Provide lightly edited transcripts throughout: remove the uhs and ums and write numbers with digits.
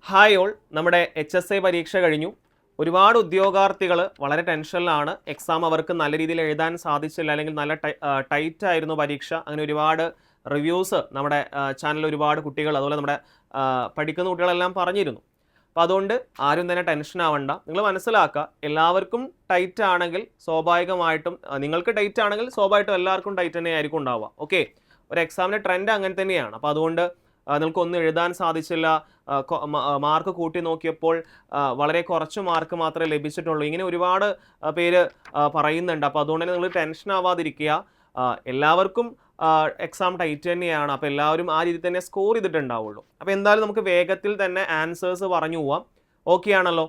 Hi all, നമ്മുടെ HSA പരീക്ഷ കഴിഞ്ഞു. ഒരുപാട് ഉദ്യോഗാർത്ഥികൾ വളരെ ടെൻഷനിലാണ്. എക്സാം അവർക്ക് നല്ല രീതിയിൽ എഴുതാൻ സാധിച്ചില്ല, അല്ലെങ്കിൽ നല്ല ടൈറ്റ് ആയിരുന്നു പരീക്ഷ. അങ്ങനെ ഒരുപാട് റിവ്യൂസ് നമ്മുടെ ചാനലിൽ ഒരുപാട് കുട്ടികൾ, അതുപോലെ നമ്മുടെ പഠിക്കുന്ന കുട്ടികളെല്ലാം പറഞ്ഞിരുന്നു. അപ്പോൾ അതുകൊണ്ട് ആരും തന്നെ ടെൻഷൻ ആവണ്ട. നിങ്ങൾ മനസ്സിലാക്കുക, എല്ലാവർക്കും ടൈറ്റ് ആണെങ്കിൽ സ്വാഭാവികമായിട്ടും, നിങ്ങൾക്ക് ടൈറ്റ് ആണെങ്കിൽ സ്വാഭാവികമായിട്ടും എല്ലാവർക്കും ടൈറ്റ് തന്നെ ആയിരിക്കും ഉണ്ടാവുക. ഓക്കെ, ഒരു എക്സാമിൻ്റെ ട്രെൻഡ് അങ്ങനെ തന്നെയാണ്. അപ്പോൾ അതുകൊണ്ട് നിങ്ങൾക്കൊന്നും എഴുതാൻ സാധിച്ചില്ല, മാർക്ക് കൂട്ടി നോക്കിയപ്പോൾ വളരെ കുറച്ച് മാർക്ക് മാത്രമേ ലഭിച്ചിട്ടുള്ളൂ, ഇങ്ങനെ ഒരുപാട് പേര് പറയുന്നുണ്ട്. അപ്പോൾ അതുകൊണ്ട് തന്നെ നിങ്ങൾ ടെൻഷൻ ആവാതിരിക്കുക. എല്ലാവർക്കും എക്സാം ടൈറ്റ് തന്നെയാണ്. അപ്പോൾ എല്ലാവരും ആ രീതിയിൽ തന്നെ സ്കോർ ചെയ്തിട്ടുണ്ടാവുള്ളൂ. അപ്പോൾ എന്തായാലും നമുക്ക് വേഗത്തിൽ തന്നെ ആൻസേഴ്സ് പറഞ്ഞു പോവാം. ഓക്കെ ആണല്ലോ?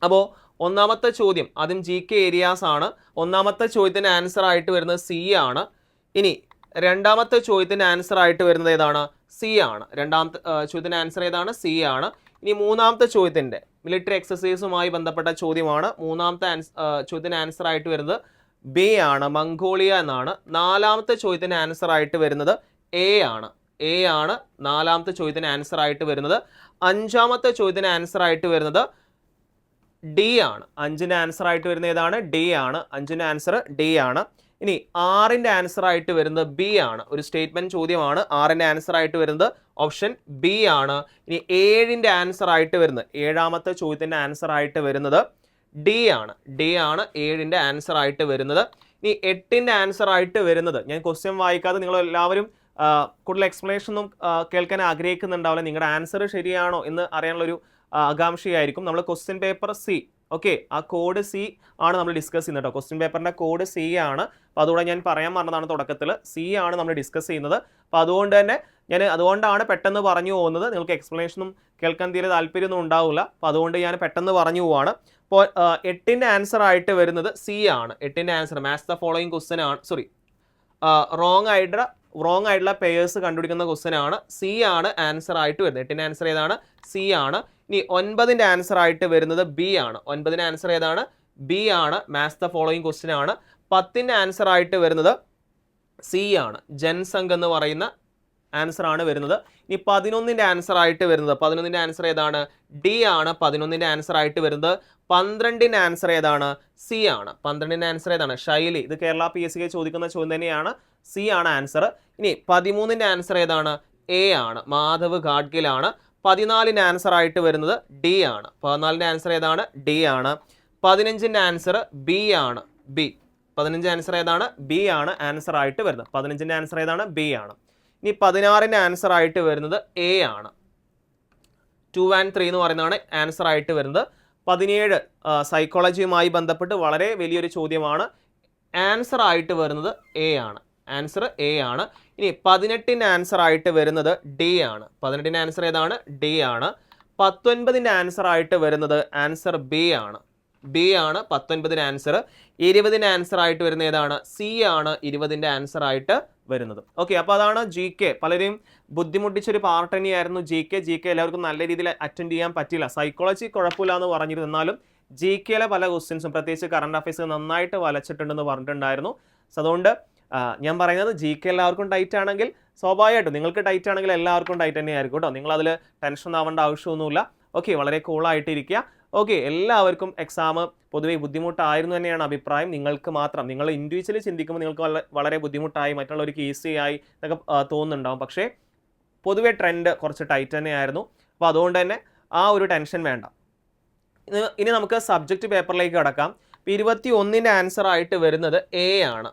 അപ്പോൾ ഒന്നാമത്തെ ചോദ്യം ആദ്യം GK ഏരിയാസ് ആണ്. ഒന്നാമത്തെ ചോദ്യത്തിന് ആൻസർ ആയിട്ട് വരുന്നത് C ആണ്. ഇനി രണ്ടാമത്തെ ചോദ്യത്തിന് ആൻസർ ആയിട്ട് വരുന്നത് ഏതാണ്? C ആണ്. രണ്ടാമത്തെ ചോദ്യത്തിന് ആൻസർ ഏതാണ്? C ആണ്. ഇനി മൂന്നാമത്തെ ചോദ്യത്തിൻ്റെ മിലിറ്ററി എക്സസൈസുമായി ബന്ധപ്പെട്ട ചോദ്യമാണ്. മൂന്നാമത്തെ ചോദ്യത്തിന് ആൻസർ ആയിട്ട് വരുന്നത് B ആണ്, മംഗോളിയ എന്നാണ്. നാലാമത്തെ ചോദ്യത്തിന് ആൻസർ ആയിട്ട് വരുന്നത് A ആണ്. A ആണ് നാലാമത്തെ ചോദ്യത്തിന് ആൻസർ ആയിട്ട് വരുന്നത്. അഞ്ചാമത്തെ ചോദ്യത്തിന് ആൻസർ ആയിട്ട് വരുന്നത് D ആണ്. അഞ്ചിൻ്റെ ആൻസർ ആയിട്ട് വരുന്നത് ഏതാണ്? D ആണ്. അഞ്ചിൻ്റെ ആൻസർ D ആണ്. ഇനി ആറിൻ്റെ ആൻസർ ആയിട്ട് വരുന്നത് B ആണ്. ഒരു സ്റ്റേറ്റ്മെന്റ് ചോദ്യമാണ്. ആറിൻ്റെ ആൻസർ ആയിട്ട് വരുന്നത് ഓപ്ഷൻ B ആണ്. ഇനി ഏഴിൻ്റെ ആൻസർ ആയിട്ട് വരുന്നത്, ഏഴാമത്തെ ചോദ്യത്തിൻ്റെ ആൻസർ ആയിട്ട് വരുന്നത് D ആണ്. D ആണ് ഏഴിൻ്റെ ആൻസർ ആയിട്ട് വരുന്നത്. ഇനി എട്ടിൻ്റെ ആൻസർ ആയിട്ട് വരുന്നത്, ഞാൻ ക്വസ്റ്റ്യൻ വായിക്കാതെ നിങ്ങൾ എല്ലാവരും കൂടുതൽ എക്സ്പ്ലനേഷൻ ഒന്നും കേൾക്കാൻ ആഗ്രഹിക്കുന്നുണ്ടാവില്ല. നിങ്ങളുടെ ആൻസർ ശരിയാണോ എന്ന് അറിയാനുള്ളൊരു ആകാംക്ഷയായിരിക്കും. നമ്മൾ ക്വസ്റ്റ്യൻ പേപ്പർ C, ഓക്കെ, ആ കോഡ് C ആണ് നമ്മൾ ഡിസ്കസ് ചെയ്യുന്നത് കേട്ടോ. ക്വസ്റ്റ്യൻ പേപ്പറിൻ്റെ കോഡ് C ആണ്. അപ്പോൾ അതുകൂടെ ഞാൻ പറയാൻ പറഞ്ഞതാണ് തുടക്കത്തിൽ. C ആണ് നമ്മൾ ഡിസ്കസ് ചെയ്യുന്നത്. അപ്പോൾ അതുകൊണ്ടാണ് പെട്ടെന്ന് പറഞ്ഞു പോകുന്നത്. നിങ്ങൾക്ക് എക്സ്പ്ലനേഷനും കേൾക്കാൻ തീരെ താല്പര്യമൊന്നും ഉണ്ടാവില്ല. അപ്പോൾ അതുകൊണ്ട് ഞാൻ പെട്ടെന്ന് പറഞ്ഞു പോവാണ്. അപ്പോൾ എട്ടിൻ്റെ ആൻസർ ആയിട്ട് വരുന്നത് C ആണ്. എട്ടിൻ്റെ answer match the following question ആണ്. സോറി, റോങ് ആയിട്ടുള്ള പേയേഴ്സ് കണ്ടുപിടിക്കുന്ന ക്വസ്റ്റ്യൻ ആണ്. C ആണ് ആൻസർ ആയിട്ട് വരുന്നത്. എട്ടിൻ്റെ ആൻസർ ഏതാണ്? C ആണ്. ഇനി ഒൻപതിൻ്റെ ആൻസർ ആയിട്ട് വരുന്നത് B ആണ്. ഒൻപതിൻ്റെ ആൻസർ ഏതാണ്? B ആണ്. മാച്ച് ദ ഫോളോയിങ് ക്വസ്റ്റ്യൻ ആണ്. പത്തിൻ്റെ ആൻസർ ആയിട്ട് വരുന്നത് C ആണ്. ജൻസംഘ് എന്ന് പറയുന്ന ആൻസർ ആണ് വരുന്നത്. ഇനി 11ൻ്റെ ആൻസർ ആയിട്ട് വരുന്നത്, 11ൻ്റെ ആൻസർ ഏതാണ്? D ആണ്. 11ൻ്റെ ആൻസർ ആയിട്ട് വരുന്നത്. 12ൻ്റെ ആൻസർ ഏതാണ്? C ആണ്. 12ൻ്റെ ആൻസർ ഏതാണ്? ശൈലി. ഇത് കേരള PSC ചോദിക്കുന്ന ചോദ്യം തന്നെയാണ്. C ആണ് ആൻസർ. ഇനി 13ൻ്റെ ആൻസർ ഏതാണ്? A ആണ്. മാധവ് ഗാഡ്ഗിൽ ആണ്. 14ൻ്റെ ആൻസർ ആയിട്ട് വരുന്നത് D ആണ്. 14ൻ്റെ ആൻസർ ഏതാണ്? D ആണ്. 15ൻ്റെ ആൻസർ B ആണ്. B. 15ൻ്റെ ആൻസർ ഏതാണ്? B ആണ് ആൻസർ ആയിട്ട് വരുന്നത്. 15ൻ്റെ ആൻസർ ഏതാണ്? B ആണ്. ഇനി 16ൻ്റെ ആൻസർ ആയിട്ട് വരുന്നത് A ആണ്. 2 and 3 എന്ന് പറയുന്നതാണ് ആൻസർ ആയിട്ട് വരുന്നത്. 17 സൈക്കോളജിയുമായി ബന്ധപ്പെട്ട് വളരെ വലിയൊരു ചോദ്യമാണ്. ആൻസർ ആയിട്ട് വരുന്നത് A ആണ്. ആൻസർ A ആണ്. ഇനി 18ൻ്റെ ആൻസർ ആയിട്ട് വരുന്നത് D ആണ്. 18ൻ്റെ ആൻസർ ഏതാണ്? D ആണ്. 19ൻ്റെ ആൻസർ ആയിട്ട് വരുന്നത് ആൻസർ B ആണ്. B ആണ് 19ൻ്റെ ആൻസർ. 20ൻ്റെ ആൻസർ ആയിട്ട് വരുന്നത് ഏതാണ്? C ആണ് 20ൻ്റെ ആൻസർ ആയിട്ട് വരുന്നത്. ഓക്കെ, അപ്പോൾ അതാണ് GK. പലരെയും ബുദ്ധിമുട്ടിച്ചൊരു പാർട്ട് തന്നെയായിരുന്നു GK. എല്ലാവർക്കും നല്ല രീതിയിൽ അറ്റൻഡ് ചെയ്യാൻ പറ്റില്ല. സൈക്കോളജി കുഴപ്പമില്ല എന്ന് പറഞ്ഞിരുന്നു, എന്നാലും GKയിലെ പല ക്വസ്റ്റ്യൻസും പ്രത്യേകിച്ച് കറണ്ട് അഫയേഴ്സ് നന്നായിട്ട് വലച്ചിട്ടുണ്ടെന്ന് പറഞ്ഞിട്ടുണ്ടായിരുന്നു. സോ അതുകൊണ്ട് ഞാൻ പറയുന്നത് GK എല്ലാവർക്കും ടൈറ്റ് ആണെങ്കിൽ സ്വാഭാവികമായിട്ടും, നിങ്ങൾക്ക് ടൈറ്റ് ആണെങ്കിൽ എല്ലാവർക്കും ടൈറ്റ് തന്നെയായിരിക്കും കേട്ടോ. നിങ്ങളതിൽ ടെൻഷൻ ആവേണ്ട ആവശ്യമൊന്നുമില്ല. ഓക്കെ, വളരെ കൂളായിട്ടിരിക്കുക. ഓക്കെ, എല്ലാവർക്കും എക്സാം പൊതുവെ ബുദ്ധിമുട്ടായിരുന്നു തന്നെയാണ് അഭിപ്രായം. നിങ്ങൾക്ക് മാത്രം, നിങ്ങൾ ഇൻഡിവിജ്വലി ചിന്തിക്കുമ്പോൾ നിങ്ങൾക്ക് വളരെ ബുദ്ധിമുട്ടായി, മറ്റുള്ളവർക്ക് ഈസിയായി എന്നൊക്കെ തോന്നുന്നുണ്ടാവും. പക്ഷേ പൊതുവെ ട്രെൻഡ് കുറച്ച് ടൈറ്റ് തന്നെയായിരുന്നു. അപ്പോൾ അതുകൊണ്ട് തന്നെ ആ ഒരു ടെൻഷൻ വേണ്ട. ഇനി നമുക്ക് സബ്ജക്റ്റ് പേപ്പറിലേക്ക് കടക്കാം. 21ൻ്റെ ആൻസർ ആയിട്ട് വരുന്നത് A ആണ്.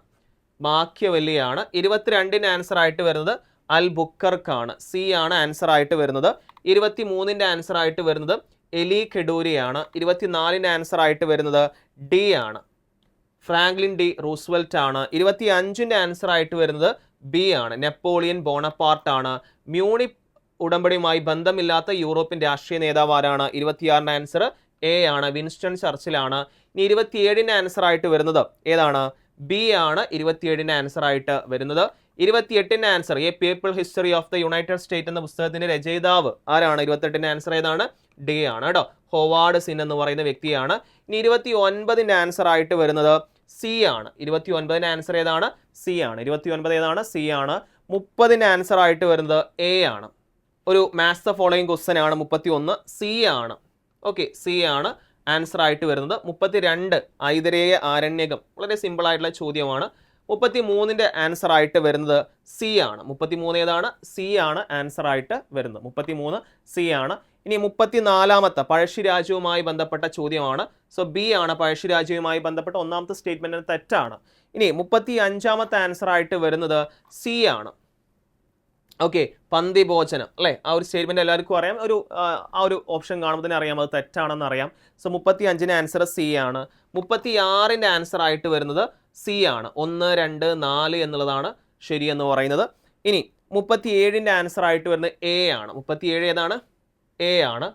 മാക്യവെല്ലിയാണ്. 22ൻ്റെ ആൻസർ ആയിട്ട് വരുന്നത് അൽ ബുക്കർക്കാണ്. C ആണ് ആൻസർ ആയിട്ട് വരുന്നത്. 23ൻ്റെ ആൻസർ ആയിട്ട് വരുന്നത് എലി കെഡൂരിയാണ്. 24ൻ്റെ ആൻസർ ആയിട്ട് വരുന്നത് D ആണ്. ഫ്രാങ്ക്ലിൻ ഡി റൂസ്വെൽറ്റ് ആണ്. 25ൻ്റെ ആൻസർ ആയിട്ട് വരുന്നത് B ആണ്. നെപ്പോളിയൻ ബോണപ്പാർട്ട് ആണ്. മ്യൂണിക് ഉടമ്പടിയുമായി ബന്ധമില്ലാത്ത യൂറോപ്യൻ രാഷ്ട്രീയ നേതാവ് ആരാണ്? 26ൻ്റെ ആൻസർ A ആണ്. വിൻസ്റ്റൺ ചർച്ചിലാണ്. ഇനി 27ൻ്റെ ആൻസർ ആയിട്ട് വരുന്നത് ഏതാണ്? B ആണ് 27ൻ്റെ ആൻസർ ആയിട്ട് വരുന്നത്. 28ൻ്റെ answer a people history of the united state എന്ന പുസ്തകത്തിന്റെ രചയിതാവ് ആരാണ്? 28ൻ്റെ ആൻസർ ഏതാണ്? D ആണ് കേട്ടോ. ഹോവാർഡ് സിൻ എന്ന് പറയുന്ന വ്യക്തിയാണ്. ഇനി 29ൻ്റെ ആൻസർ ആയിട്ട് വരുന്നത് C ആണ്. 29ൻ്റെ ആൻസർ ഏതാണ്? C ആണ്. 29 ഏതാണ്? C ആണ്. 30ൻ്റെ ആൻസർ ആയിട്ട് വരുന്നത് A ആണ്. ഒരു മാത്സ് ദ ഫോളോയിങ് ക്വസ്റ്റ്യൻ ആണ് 31. സി ആണ്. ഓക്കെ, സി ആണ് ആൻസർ ആയിട്ട് വരുന്നത്. 32 ഐതരേയ ആരണ്യകം, വളരെ സിമ്പിൾ ആയിട്ടുള്ള ചോദ്യമാണ്. 33ന്റെ ആൻസർ ആയിട്ട് വരുന്നത് സി ആണ്. 33 ഏതാണ്? സി ആണ് ആൻസർ ആയിട്ട് വരുന്നത്. 33 സി ആണ്. ഇനി 34ാമത്തെ പഴശ്ശിരാജവുമായി ബന്ധപ്പെട്ട ചോദ്യമാണ്. സോ ബി ആണ് പഴശ്ശിരാജയുമായി ബന്ധപ്പെട്ട ഒന്നാമത്തെ സ്റ്റേറ്റ്മെന്റിന് തെറ്റാണ്. ഇനി 35ാമത്തെ ആൻസർ ആയിട്ട് വരുന്നത് സി ആണ്. ഓക്കെ, പന്തിഭോജനം അല്ലേ, ആ ഒരു സ്റ്റേറ്റ്മെന്റ് എല്ലാവർക്കും അറിയാം. ആ ഒരു ഓപ്ഷൻ കാണുമ്പോൾ തന്നെ അറിയാം അത് തെറ്റാണെന്ന് അറിയാം. സോ 35ന്റെ ആൻസർ സി ആണ്. 36ന്റെ ആൻസർ ആയിട്ട് വരുന്നത് സി ആണ്. 1, 2, 4 എന്നുള്ളതാണ് ശരിയെന്ന് പറയുന്നത്. ഇനി 37ന്റെ ആൻസർ ആയിട്ട് വരുന്നത് എ ആണ്. 37 ഏതാണ്? എ ആണ്.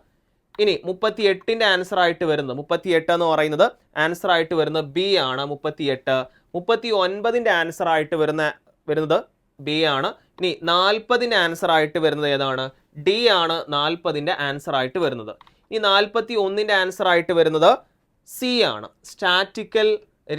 ഇനി 38ന്റെ ആൻസർ ആയിട്ട് വരുന്നത് 38 എന്ന് പറയുന്നത് ആൻസർ ആയിട്ട് വരുന്നത് ബി ആണ്. 38. 39ന്റെ ആൻസർ ആയിട്ട് വരുന്നത് ബി ആണ്. ഇനി 40ന്റെ ആൻസർ ആയിട്ട് വരുന്നത് ഏതാണ്? ഡി ആണ് 40ന്റെ ആൻസർ ആയിട്ട് വരുന്നത്. ഇനി 41ന്റെ ആൻസർ ആയിട്ട് വരുന്നത് സി ആണ്. സ്റ്റാറ്റിക്കൽ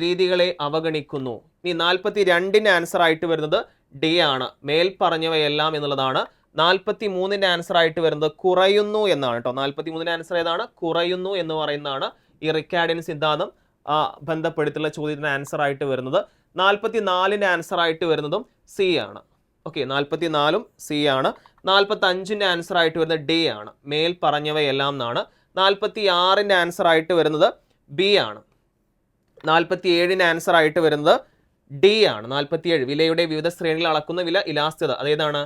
രീതികളെ അവഗണിക്കുന്നു. ഇനി 42ന്റെ ആൻസർ ആയിട്ട് വരുന്നത് ഡി ആണ്. മേൽ പറഞ്ഞവയെല്ലാം എന്നുള്ളതാണ്. 43ന്റെ ആൻസർ ആയിട്ട് വരുന്നത് കുറയുന്നു എന്നാണ് കേട്ടോ. 43ന്റെ ആൻസർ ഏതാണ്? കുറയുന്നു എന്ന് പറയുന്നതാണ് ഈ റിക്കാർഡിയൻ സിദ്ധാന്തം ബന്ധപ്പെടുത്തിയുള്ള ചോദ്യത്തിന് ആൻസർ ആയിട്ട് വരുന്നത്. 44ന്റെ ആൻസർ ആയിട്ട് വരുന്നതും സി ആണ്. ഓക്കെ, 44ഉം സി ആണ്. 45ന്റെ ആൻസർ ആയിട്ട് വരുന്നത് ഡി ആണ്. മേൽ പറഞ്ഞവയെല്ലാം എന്നാണ്. 46ന്റെ ആൻസർ ആയിട്ട് വരുന്നത് ബി ആണ്. 47ന്റെ ആൻസർ ആയിട്ട് വരുന്നത് ഡി ആണ്. 47 വിലയുടെ വിവിധ ശ്രേണികൾ അളക്കുന്ന വില ഇലാസ്തികത, അതേതാണ്?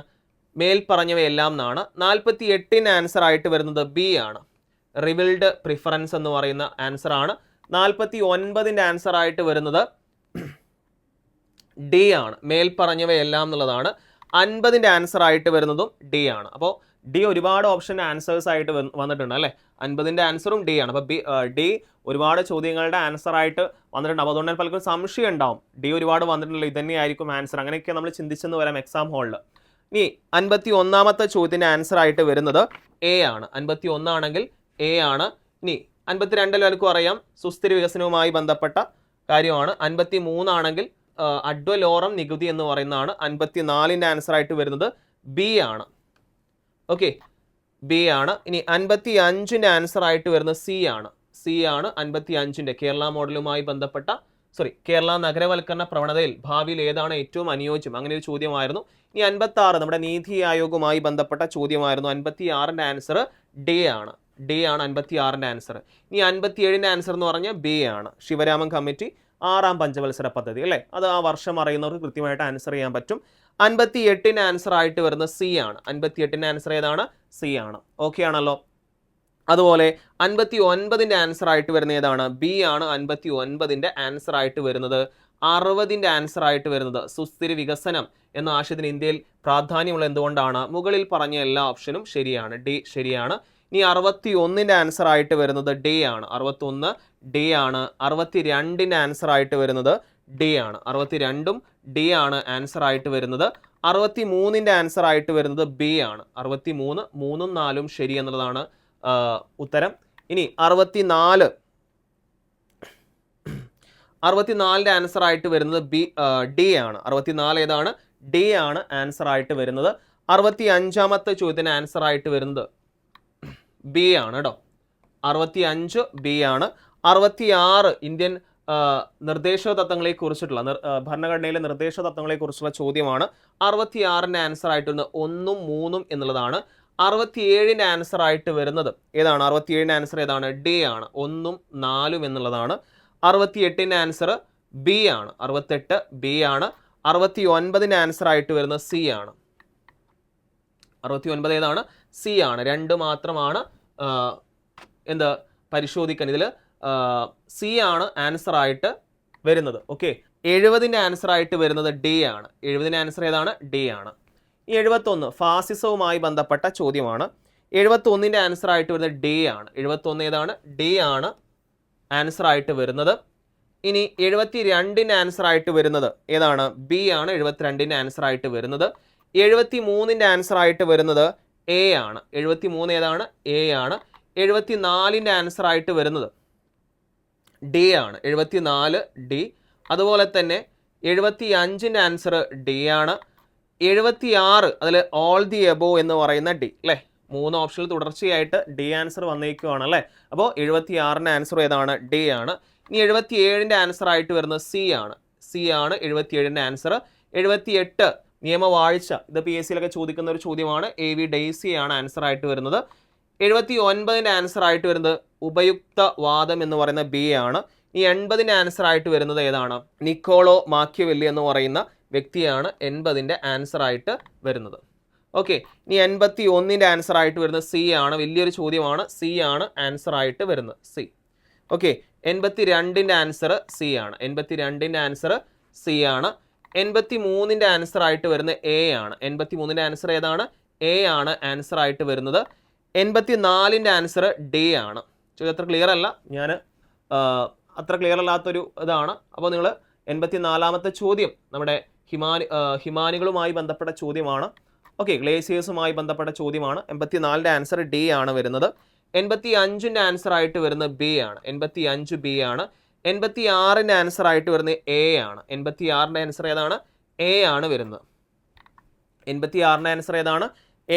മേൽ പറഞ്ഞവയെല്ലാം എന്നാണ്. 48ന്റെ ആൻസർ ആയിട്ട് വരുന്നത് ബി ആണ്. റിവിൽഡ് പ്രിഫറൻസ് എന്ന് പറയുന്ന ആൻസർ ആണ്. 49ന്റെ ആൻസർ ആയിട്ട് വരുന്നത് ഡി ആണ്. മേൽ പറഞ്ഞവയെല്ലാം എന്നുള്ളതാണ്. 50ന്റെ ആൻസർ ആയിട്ട് വരുന്നതും ഡി ആണ്. അപ്പോൾ ഡി ഒരുപാട് ഓപ്ഷൻ ആൻസേഴ്സ് ആയിട്ട് വന്നിട്ടുണ്ട് അല്ലേ. 50ന്റെ ആൻസറും ഡി ആണ്. അപ്പോൾ ഡി ഒരുപാട് ചോദ്യങ്ങളുടെ ആൻസർ ആയിട്ട് വന്നിട്ടുണ്ട്. അപ്പോൾ അതുകൊണ്ട് തന്നെ പലർക്കും സംശയം ഉണ്ടാവും, ഡി ഒരുപാട് വന്നിട്ടുണ്ടല്ലോ, ഇത് തന്നെയായിരിക്കും ആൻസർ. അങ്ങനെയൊക്കെ നമ്മൾ ചിന്തിച്ചെന്ന് വരാം എക്സാം ഹാളിൽ. ഇനി 51ാമത്തെ ചോദ്യത്തിന് ആൻസർ ആയിട്ട് വരുന്നത് എ ആണ്. 51 ആണെങ്കിൽ എ ആണ്. ഇനി 52 എല്ലാവർക്കും അറിയാം, സുസ്ഥിര വികസനവുമായി ബന്ധപ്പെട്ട കാര്യമാണ്. 53 ആണെങ്കിൽ അഡ്വലോറം നികുതി എന്ന് പറയുന്നതാണ്. 54ന്റെ ആൻസർ ആയിട്ട് വരുന്നത് ബി ആണ്. ഓക്കെ, ബി ആണ്. ഇനി 55ന്റെ ആൻസർ ആയിട്ട് വരുന്നത് സി ആണ്. സി ആണ് 55ന്റെ കേരള മോഡലുമായി ബന്ധപ്പെട്ട കേരള നഗരവൽക്കരണ പ്രവണതയിൽ ഭാവിയിൽ ഏതാണ് ഏറ്റവും അനുയോജ്യം, അങ്ങനെ ഒരു ചോദ്യമായിരുന്നു. ഇനി 56 നമ്മുടെ നീതി ആയോഗുമായി ബന്ധപ്പെട്ട ചോദ്യമായിരുന്നു. 56ന്റെ ആൻസർ ഡി ആണ്. ഡി ആണ് 56ന്റെ ആൻസർ. ഇനി 57ന്റെ ആൻസർ എന്ന് പറഞ്ഞാൽ ബി ആണ്. ശിവരാമൻ കമ്മിറ്റി 6ാം പഞ്ചവത്സര പദ്ധതി അല്ലേ, അത് ആ വർഷം അറിയുന്നവർക്ക് കൃത്യമായിട്ട് ആൻസർ ചെയ്യാൻ പറ്റും. 58ന്റെ ആൻസർ ആയിട്ട് വരുന്നത് സി ആണ്. 58ന്റെ ആൻസർ ഏതാണ്? സി ആണ്. ഓക്കെ ആണല്ലോ. അതുപോലെ 59ന്റെ ആൻസർ ആയിട്ട് വരുന്ന ഏതാണ്? ബി ആണ് 59ന്റെ ആൻസർ ആയിട്ട് വരുന്നത്. 60ന്റെ ആൻസർ ആയിട്ട് വരുന്നത് സുസ്ഥിര വികസനം എന്ന ആശയത്തിന് ഇന്ത്യയിൽ പ്രാധാന്യമുള്ള എന്തുകൊണ്ടാണ്? മുകളിൽ പറഞ്ഞ എല്ലാ ഓപ്ഷനും ശരിയാണ്. ഡി ശരിയാണ്. ഇനി 61ന്റെ ആൻസർ ആയിട്ട് വരുന്നത് ഡി ആണ്. 61 ഡി ആണ്. 62ന്റെ ആൻസർ ആയിട്ട് വരുന്നത് ഡി ആണ്. 62ഉം ഡി ആണ് ആൻസർ ആയിട്ട് വരുന്നത്. 63ന്റെ ആൻസർ ആയിട്ട് വരുന്നത് ബി ആണ്. 63 3ഉം 4ഉം ശരി എന്നുള്ളതാണ് ഉത്തരം. ഇനി 64ന്റെ ആൻസർ ആയിട്ട് വരുന്നത് ഡി ആണ്. 64 ഏതാണ്? ഡി ആണ് ആൻസർ ആയിട്ട് വരുന്നത്. 65ാമത്തെ ചോദ്യത്തിന് ആൻസർ ആയിട്ട് വരുന്നത് ബി ആണ് കേട്ടോ. 65 ബി ആണ്. 66 ഇന്ത്യൻ നിർദ്ദേശ തത്വങ്ങളെ കുറിച്ചിട്ടുള്ള ഭരണഘടനയിലെ നിർദ്ദേശ തത്വങ്ങളെ കുറിച്ചുള്ള ചോദ്യമാണ്. 66ന്റെ ആൻസർ ആയിട്ട് വരുന്നത് 1ഉം 3ഉം എന്നുള്ളതാണ്. 67ന്റെ ആൻസർ ആയിട്ട് വരുന്നത് ഏതാണ്? 67ന്റെ ആൻസർ ഏതാണ്? ഡി ആണ്. 1ഉം 4ഉം എന്നുള്ളതാണ്. 68ന്റെ ആൻസർ ബി ആണ്. 68 ബി ആണ്. 69ന്റെ ആൻസർ ആയിട്ട് വരുന്നത് സി ആണ്. 69 ഏതാണ്? സി ആണ്. 2 മാത്രമാണ് പരിശോധിക്കാൻ. ഇതിൽ സി ആണ് ആൻസർ ആയിട്ട് വരുന്നത്. ഓക്കെ, 70ന്റെ ആൻസർ ആയിട്ട് വരുന്നത് ഡി ആണ്. 70ന്റെ ആൻസർ ഏതാണ്? ഡി ആണ്. ഈ 71 ഫാസിസവുമായി ബന്ധപ്പെട്ട ചോദ്യമാണ്. 71ന്റെ ആൻസർ ആയിട്ട് വരുന്നത് ഡി ആണ്. 71 ഏതാണ്? ഡി ആണ് ആൻസർ ആയിട്ട് വരുന്നത്. ഇനി 72ന്റെ ആൻസർ ആയിട്ട് വരുന്നത് ഏതാണ്? ബി ആണ് 72ന്റെ ആൻസർ ആയിട്ട് വരുന്നത്. 73ന്റെ ആൻസർ ആയിട്ട് വരുന്നത് എ ആണ്. 73 ഏതാണ്? എ ആണ്. 74ന്റെ ആൻസർ ആയിട്ട് വരുന്നത് ഡി ആണ്. 74 ഡി. അതുപോലെ തന്നെ 75ന്റെ ആൻസർ ഡി ആണ്. 76 അതിൽ ഓൾ ദി എബോ എന്ന് പറയുന്ന ഡി അല്ലേ, 3 ഓപ്ഷനിൽ തുടർച്ചയായിട്ട് ഡി ആൻസർ വന്നേക്കുവാണ് അല്ലേ. അപ്പോൾ 76ന്റെ ആൻസർ ഏതാണ്? ഡി ആണ്. ഇനി 77ന്റെ ആൻസർ ആയിട്ട് വരുന്നത് സി ആണ്. സി ആണ് 77ന്റെ ആൻസർ. 78 നിയമവാഴ്ച, ഇത് പി എസ് സിയിലൊക്കെ ചോദിക്കുന്ന ഒരു ചോദ്യമാണ്. എ വി ഡെയ്സി ആണ് ആൻസർ ആയിട്ട് വരുന്നത്. 79ന്റെ ആൻസർ ആയിട്ട് വരുന്നത് ഉപയുക്ത വാദം എന്ന് പറയുന്ന ബി ആണ്. ഈ 80ന്റെ ആൻസർ ആയിട്ട് വരുന്നത് ഏതാണ്? നിക്കോളോ മാക്കിയവെല്ലി എന്ന് പറയുന്ന വ്യക്തിയാണ് 80ന്റെ ആൻസർ ആയിട്ട് വരുന്നത്. ഓക്കെ, ഇനി 81ന്റെ ആൻസർ ആയിട്ട് വരുന്നത് സി ആണ്. വലിയൊരു ചോദ്യമാണ്. സി ആണ് ആൻസർ ആയിട്ട് വരുന്നത്, സി. ഓക്കെ, 82ന്റെ ആൻസർ സി ആണ്. 82ന്റെ ആൻസർ സി ആണ്. 83ന്റെ ആൻസർ ആയിട്ട് വരുന്നത് എ ആണ്. 83ന്റെ ആൻസർ ഏതാണ്? എ ആണ് ആൻസർ ആയിട്ട് വരുന്നത്. 84ന്റെ ആൻസർ ഡി ആണ്. ചോദ്യം അത്ര ക്ലിയർ അല്ല, ഞാൻ അത്ര ക്ലിയർ അല്ലാത്തൊരു ഇതാണ്. അപ്പോൾ നിങ്ങൾ 84ാമത്തെ ചോദ്യം നമ്മുടെ ഹിമാനികളുമായി ബന്ധപ്പെട്ട ചോദ്യമാണ്. ഓക്കെ, ഗ്ലേസിയേഴ്സുമായി ബന്ധപ്പെട്ട ചോദ്യമാണ്. 84ന്റെ ആൻസർ ഡി ആണ് വരുന്നത്. 85ന്റെ ആൻസർ ആയിട്ട് വരുന്നത് ബി ആണ്. 85 ബി ആണ്. 86ന്റെ ആൻസർ ആയിട്ട് വരുന്നത് എ ആണ്. 86ന്റെ ആൻസർ ഏതാണ്? എ ആണ് വരുന്നത്. 86ന്റെ ആൻസർ ഏതാണ്?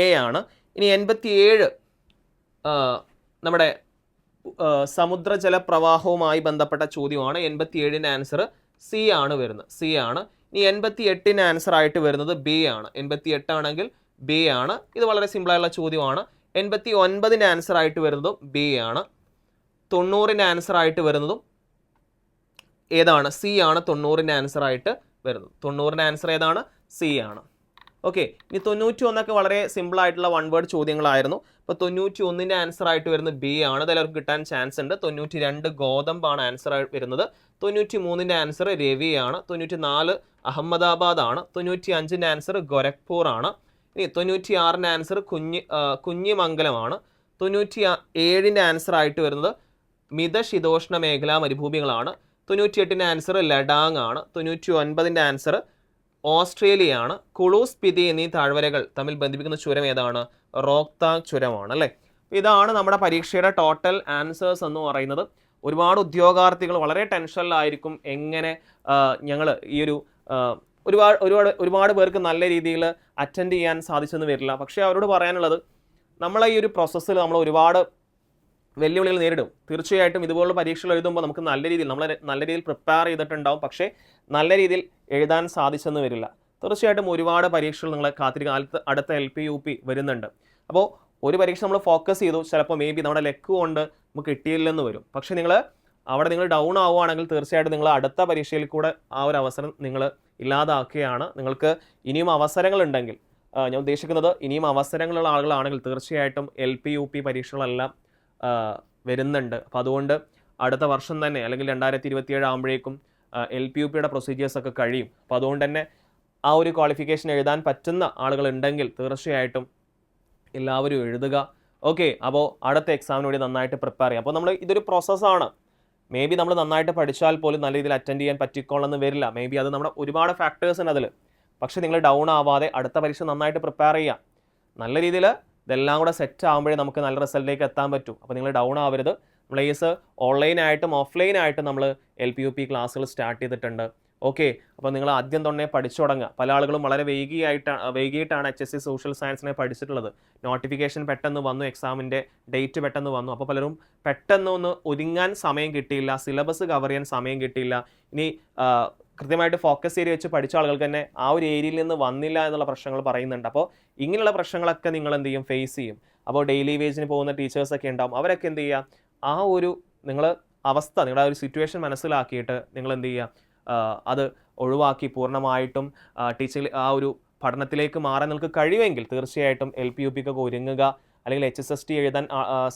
എ ആണ്. ഇനി 87 നമ്മുടെ സമുദ്രജല പ്രവാഹവുമായി ബന്ധപ്പെട്ട ചോദ്യമാണ്. 87ന്റെ ആൻസർ സി ആണ് വരുന്നത്, സി ആണ്. ഇനി 88ന്റെ ആൻസർ ആയിട്ട് വരുന്നത് ബി ആണ്. 88 ആണെങ്കിൽ ബി ആണ്. ഇത് വളരെ സിമ്പിളായുള്ള ചോദ്യമാണ്. 89ന്റെ ആൻസർ ആയിട്ട് വരുന്നതും ബി ആണ്. 90ന്റെ ആൻസർ ആയിട്ട് വരുന്നതും ഏതാണ്? സി ആണ് 90ന്റെ ആൻസർ ആയിട്ട് വരുന്നത്. 90ന്റെ ആൻസർ ഏതാണ്? സി ആണ്. ഓക്കെ, ഇനി 91 വളരെ സിമ്പിൾ ആയിട്ടുള്ള വൺ വേർഡ് ചോദ്യങ്ങളായിരുന്നു. അപ്പോൾ 91ന്റെ ആൻസർ ആയിട്ട് വരുന്നത് ബി ആണ്. അതെല്ലാവർക്കും കിട്ടാൻ ചാൻസ് ഉണ്ട്. 92 ഗോതമ്പാണ് ആൻസർ ആയിട്ട് വരുന്നത്. 93ന്റെ ആൻസർ രവിയാണ്. 94 അഹമ്മദാബാദ് ആണ്. 95ന്റെ ആൻസർ ഗോരഖ്പൂർ ആണ്. ഇനി 96ന്റെ ആൻസർ കുഞ്ഞിമംഗലമാണ്. 97ന്റെ ആൻസർ ആയിട്ട് വരുന്നത് മിതശീതോഷ്ണ മേഖലാ മരുഭൂമികളാണ്. 98ന്റെ ആൻസർ ലഡാങ് ആണ്. 99ന്റെ ആൻസർ ഓസ്ട്രേലിയയാണ്. കുളു, സ്പിതി എന്നീ താഴ്വരകൾ തമ്മിൽ ബന്ധിപ്പിക്കുന്ന ചുരം ഏതാണ്? റോക്താങ് ചുരമാണ് അല്ലേ. ഇതാണ് നമ്മുടെ പരീക്ഷയുടെ ടോട്ടൽ ആൻസേഴ്സ് എന്ന് പറയുന്നത്. ഒരുപാട് ഉദ്യോഗാർത്ഥികൾ വളരെ ടെൻഷനിലായിരിക്കും. എങ്ങനെ ഞങ്ങൾ ഈ ഒരു ഒരുപാട് പേർക്ക് നല്ല രീതിയിൽ അറ്റൻഡ് ചെയ്യാൻ സാധിച്ചെന്ന് വരില്ല. പക്ഷേ അവരോട് പറയാനുള്ളത്, നമ്മളെ ഈ ഒരു പ്രോസസ്സിൽ നമ്മൾ ഒരുപാട് വെല്ലുവിളികൾ നേരിടും. തീർച്ചയായിട്ടും ഇതുപോലുള്ള പരീക്ഷകൾ എഴുതുമ്പോൾ നമുക്ക് നല്ല രീതിയിൽ പ്രിപ്പയർ ചെയ്തിട്ടുണ്ടാവും. പക്ഷേ നല്ല രീതിയിൽ എഴുതാൻ സാധിച്ചെന്ന് വരില്ല. തീർച്ചയായിട്ടും ഒരുപാട് പരീക്ഷകൾ നിങ്ങളെ കാത്തിരിക്കുക. അടുത്ത LP UP വരുന്നുണ്ട്. അപ്പോൾ ഒരു പരീക്ഷ നമ്മൾ ഫോക്കസ് ചെയ്തു, ചിലപ്പോൾ മേ ബി നമ്മുടെ ലെക്ക് കൊണ്ട് നമുക്ക് കിട്ടിയില്ലെന്ന് വരും. പക്ഷേ നിങ്ങൾ ഡൗൺ ആവുകയാണെങ്കിൽ തീർച്ചയായിട്ടും നിങ്ങൾ അടുത്ത പരീക്ഷയിൽ കൂടെ ആ ഒരു അവസരം നിങ്ങൾ ഇല്ലാതാക്കുകയാണ്. നിങ്ങൾക്ക് ഇനിയും അവസരങ്ങളുണ്ടെങ്കിൽ, ഞാൻ ഉദ്ദേശിക്കുന്നത് ഇനിയും അവസരങ്ങളുള്ള ആളുകളാണെങ്കിൽ തീർച്ചയായിട്ടും LP UP പരീക്ഷകളെല്ലാം വരുന്നുണ്ട്. അപ്പോൾ അതുകൊണ്ട് അടുത്ത വർഷം തന്നെ അല്ലെങ്കിൽ 2027 ആകുമ്പോഴേക്കും LP UPയുടെ പ്രൊസീജിയേഴ്സൊക്കെ കഴിയും. അപ്പോൾ അതുകൊണ്ട് തന്നെ ആ ഒരു ക്വാളിഫിക്കേഷൻ എഴുതാൻ പറ്റുന്ന ആളുകളുണ്ടെങ്കിൽ തീർച്ചയായിട്ടും എല്ലാവരും എഴുതുക. ഓക്കെ, അപ്പോൾ അടുത്ത എക്സാമിന് വേണ്ടി നന്നായിട്ട് പ്രിപ്പയർ ചെയ്യുക. അപ്പോൾ ഇതൊരു പ്രോസസ്സാണ്. മേ ബി നമ്മൾ നന്നായിട്ട് പഠിച്ചാൽ പോലും നല്ല രീതിയിൽ അറ്റൻഡ് ചെയ്യാൻ പറ്റിക്കോളെന്ന് വരില്ല. മേ ബി അത് നമ്മുടെ ഒരുപാട് ഫാക്ടേഴ്സ് ഉണ്ട് അതിൽ. പക്ഷേ നിങ്ങൾ ഡൗൺ ആവാതെ അടുത്ത പരീക്ഷ നന്നായിട്ട് പ്രിപ്പയർ ചെയ്യുക. നല്ല രീതിയിൽ ഇതെല്ലാം കൂടെ സെറ്റ് ആകുമ്പോഴേ നമുക്ക് നല്ല റിസൾട്ടിലേക്ക് എത്താൻ പറ്റൂ. അപ്പോൾ നിങ്ങൾ ഡൗൺ ആവരുത്. നമ്മൾ ഓൺലൈനായിട്ടും ഓഫ്ലൈനായിട്ടും നമ്മൾ LP UP ക്ലാസ്സുകൾ സ്റ്റാർട്ട് ചെയ്തിട്ടുണ്ട്. ഓക്കെ, അപ്പോൾ നിങ്ങൾ ആദ്യം തന്നെ പഠിച്ചു തുടങ്ങുക. പല ആളുകളും വളരെ വൈകിയിട്ടാണ് HSC സോഷ്യൽ സയൻസിനെ പഠിച്ചിട്ടുള്ളത്. നോട്ടിഫിക്കേഷൻ പെട്ടെന്ന് വന്നു, എക്സാമിൻ്റെ ഡേറ്റ് പെട്ടെന്ന് വന്നു. അപ്പോൾ പലരും പെട്ടെന്ന് ഒരുങ്ങാൻ സമയം കിട്ടിയില്ല, സിലബസ് കവർ ചെയ്യാൻ സമയം കിട്ടിയില്ല. ഇനി കൃത്യമായിട്ട് ഫോക്കസ് ഏരിയ വെച്ച് പഠിച്ച ആളുകൾക്ക് തന്നെ ആ ഒരു ഏരിയയിൽ നിന്ന് വന്നില്ല എന്നുള്ള പ്രശ്നങ്ങൾ പറയുന്നുണ്ട്. അപ്പോൾ ഇങ്ങനെയുള്ള പ്രശ്നങ്ങളൊക്കെ നിങ്ങൾ എന്ത് ചെയ്യും? ഫേസ് ചെയ്യും. അപ്പോൾ ഡെയിലി വേജിന് പോകുന്ന ടീച്ചേഴ്സൊക്കെ ഉണ്ടാവും. അവരൊക്കെ എന്ത് ചെയ്യുക? ആ ഒരു നിങ്ങളുടെ ആ ഒരു സിറ്റുവേഷൻ മനസ്സിലാക്കിയിട്ട് നിങ്ങൾ എന്ത് ചെയ്യുക? അത് ഒഴിവാക്കി പൂർണ്ണമായിട്ടും ടീച്ചിങ് ആ ഒരു പഠനത്തിലേക്ക് മാറാൻ നിങ്ങൾക്ക് കഴിയുമെങ്കിൽ തീർച്ചയായിട്ടും LP UPക്കൊക്കെ ഒരുങ്ങുക. അല്ലെങ്കിൽ HSST എഴുതാൻ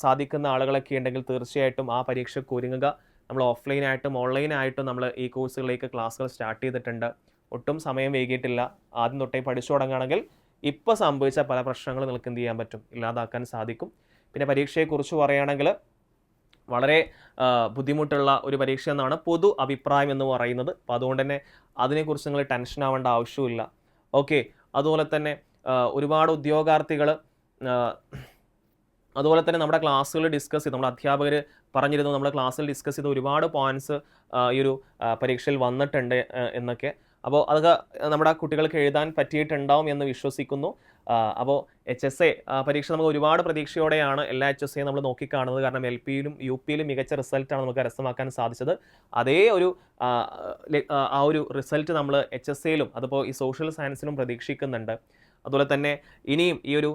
സാധിക്കുന്ന ആളുകളൊക്കെ ഉണ്ടെങ്കിൽ തീർച്ചയായിട്ടും ആ പരീക്ഷയ്ക്ക് ഒരുങ്ങുക. നമ്മൾ ഓഫ്ലൈനായിട്ടും ഓൺലൈനായിട്ടും നമ്മൾ ഈ കോഴ്സുകളിലേക്ക് ക്ലാസ്സുകൾ സ്റ്റാർട്ട് ചെയ്തിട്ടുണ്ട്. ഒട്ടും സമയം വൈകിയിട്ടില്ല. ആദ്യം തൊട്ടേ പഠിച്ചു തുടങ്ങുകയാണെങ്കിൽ ഇപ്പോൾ സംഭവിച്ച പല പ്രശ്നങ്ങളും നിങ്ങൾക്ക് എന്ത് ചെയ്യാൻ പറ്റും? ഇല്ലാതാക്കാൻ സാധിക്കും. പിന്നെ പരീക്ഷയെക്കുറിച്ച് പറയുകയാണെങ്കിൽ വളരെ ബുദ്ധിമുട്ടുള്ള ഒരു പരീക്ഷ എന്നാണ് പൊതു അഭിപ്രായം എന്ന് പറയുന്നത്. അപ്പോൾ അതുകൊണ്ട് തന്നെ അതിനെക്കുറിച്ച് നിങ്ങൾ ടെൻഷൻ ആവേണ്ട ആവശ്യമില്ല. ഓക്കെ, അതുപോലെ തന്നെ ഒരുപാട് ഉദ്യോഗാർത്ഥികൾ അതുപോലെ തന്നെ നമ്മുടെ ക്ലാസ്സുകൾ ഡിസ്കസ് ചെയ്ത് നമ്മുടെ അധ്യാപകർ പറഞ്ഞിരുന്നു, നമ്മുടെ ക്ലാസ്സിൽ ഡിസ്കസ് ചെയ്ത ഒരുപാട് പോയിന്റ്സ് ഈ ഒരു പരീക്ഷയിൽ വന്നിട്ടുണ്ട് എന്നൊക്കെ. അപ്പോൾ അതൊക്കെ നമ്മുടെ കുട്ടികൾക്ക് എഴുതാൻ പറ്റിയിട്ടുണ്ടാവും എന്ന് വിശ്വസിക്കുന്നു. അപ്പോൾ HSA പരീക്ഷ നമുക്ക് ഒരുപാട് പ്രതീക്ഷയോടെയാണ് എല്ലാ HSA നമ്മൾ നോക്കിക്കാണുന്നത്. കാരണം LPയിലും UPയിലും മികച്ച റിസൾട്ടാണ് നമുക്ക് കരസ്ഥമാക്കാൻ സാധിച്ചത്. അതേ ഒരു ആ ഒരു റിസൾട്ട് നമ്മൾ HSAയിലും അതുപോലെ ഈ സോഷ്യൽ സയൻസിലും പ്രതീക്ഷിക്കുന്നുണ്ട്. അതുപോലെ തന്നെ ഇനിയും ഈ ഒരു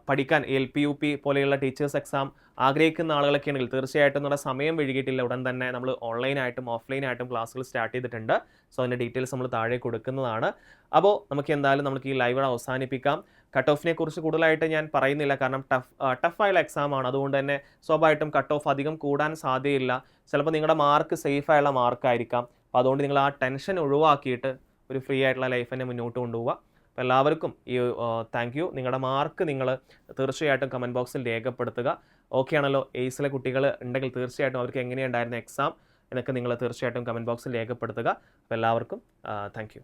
പഠിക്കാൻ LP UP പോലെയുള്ള ടീച്ചേഴ്സ് എക്സാം ആഗ്രഹിക്കുന്ന ആളുകളൊക്കെ ഉണ്ടെങ്കിൽ തീർച്ചയായിട്ടും നമ്മുടെ സമയം വൈകിട്ടില്ല, ഉടൻ തന്നെ നമ്മൾ ഓൺലൈനായിട്ടും ഓഫ്ലൈനായിട്ടും ക്ലാസ്സുകൾ സ്റ്റാർട്ട് ചെയ്തിട്ടുണ്ട്. സോ അതിൻ്റെ ഡീറ്റെയിൽസ് നമ്മൾ താഴെ കൊടുക്കുന്നതാണ്. അപ്പോൾ നമുക്ക് എന്തായാലും നമുക്ക് ഈ ലൈവ് അവസാനിപ്പിക്കാം. കട്ട് ഓഫിനെ കുറിച്ച് കൂടുതലായിട്ട് ഞാൻ പറയുന്നില്ല, കാരണം ടഫായുള്ള എക്സാം ആണ്. അതുകൊണ്ട് തന്നെ സ്വാഭാവികമായിട്ടും കട്ട് ഓഫ് അധികം കൂടാൻ സാധ്യതയില്ല. ചിലപ്പോൾ നിങ്ങളുടെ മാർക്ക് സേഫായുള്ള മാർക്കായിരിക്കാം. അപ്പോൾ അതുകൊണ്ട് നിങ്ങൾ ആ ടെൻഷൻ ഒഴിവാക്കിയിട്ട് ഒരു ഫ്രീ ആയിട്ടുള്ള ലൈഫ് തന്നെ മുന്നോട്ട് കൊണ്ടുപോവുക. അപ്പോൾ എല്ലാവർക്കും ഈ താങ്ക് യു. നിങ്ങളുടെ മാർക്ക് നിങ്ങൾ തീർച്ചയായിട്ടും കമൻറ്റ് ബോക്സിൽ രേഖപ്പെടുത്തുക. ഓക്കെ ആണല്ലോ? എയ്സിലെ കുട്ടികൾ ഉണ്ടെങ്കിൽ തീർച്ചയായിട്ടും അവർക്ക് എങ്ങനെയുണ്ടായിരുന്നു എക്സാം എന്നൊക്കെ നിങ്ങൾ തീർച്ചയായിട്ടും കമൻറ്റ് ബോക്സിൽ രേഖപ്പെടുത്തുക. അപ്പോൾ എല്ലാവർക്കും താങ്ക് യു.